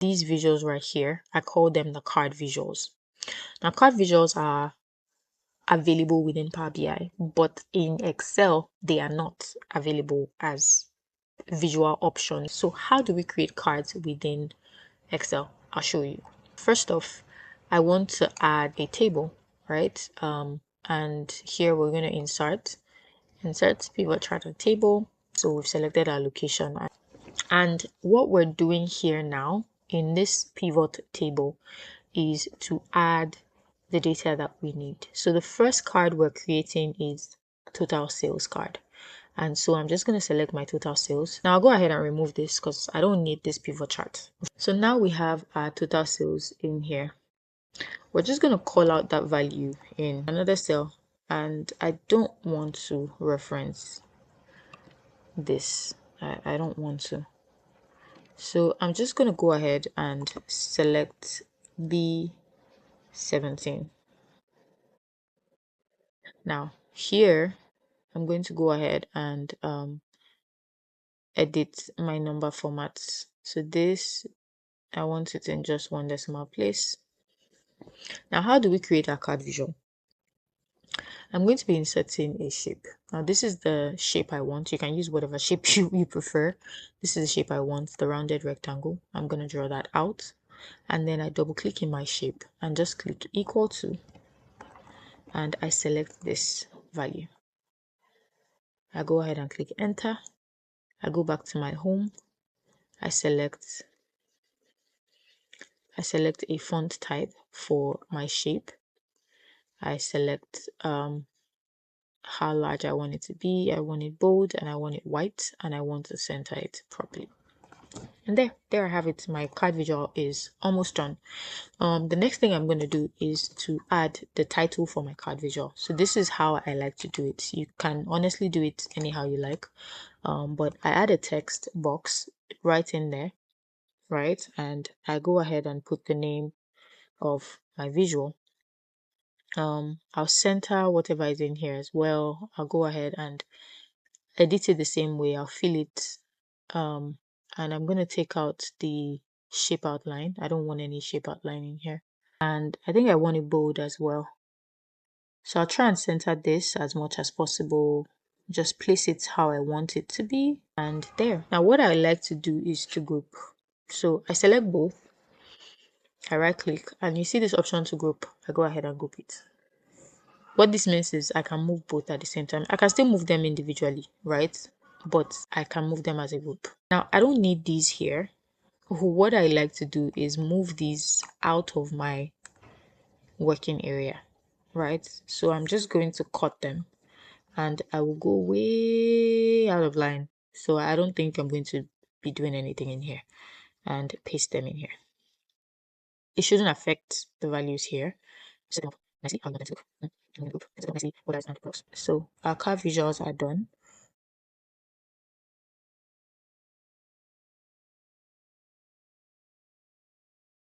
these visuals right here, I call them the card visuals. Now, card visuals are available within Power BI, but in Excel, they are not available as visual options. So how do we create cards within Excel? I'll show you. First off, I want to add a table, right? And here we're going to insert pivot chart on table. So we've selected our location, and what we're doing here now in this pivot table is to add the data that we need. So the first card we're creating is total sales card. And so I'm just going to select my total sales. Now I'll go ahead and remove this because I don't need this pivot chart. So now we have our total sales in here. We're just going to call out that value in another cell, and I don't want to reference this. I don't want to. So I'm just going to go ahead and select B17. Now here, I'm going to go ahead and edit my number formats. So this, I want it in just one decimal place. Now, how do we create our card visual? I'm going to be inserting a shape. Now, this is the shape I want. You can use whatever shape you prefer. This is the shape I want, the rounded rectangle. I'm going to draw that out. And then I double click in my shape and just click equal to, and I select this value. I go ahead and click enter. I go back to my home. I select a font type for my shape. I select how large I want it to be. I want it bold and I want it white, and I want to center it properly. And there I have it. My card visual is almost done. The next thing I'm going to do is to add the title for my card visual. So this is how I like to do it. You can honestly do it anyhow you like, but I add a text box right in there, right? And I go ahead and put the name of my visual. I'll center whatever is in here as well. I'll go ahead and edit it the same way. I'll fill it, and I'm going to take out the shape outline. I don't want any shape outline in here, and I think I want it bold as well. So I'll try and center this as much as possible. Just place it how I want it to be, and there. Now what I like to do is to group. So I select both, I right click, and you see this option to group. I go ahead and group it. What this means is I can move both at the same time. I can still move them individually, right? But I can move them as a group. Now, I don't need these here. What I like to do is move these out of my working area, right? So I'm just going to cut them, and I will go way out of line. So I don't think I'm going to be doing anything in here, and paste them in here. It shouldn't affect the values here. Set them up nicely. How you want them to look. Nicely, organized and close. So our card visuals are done.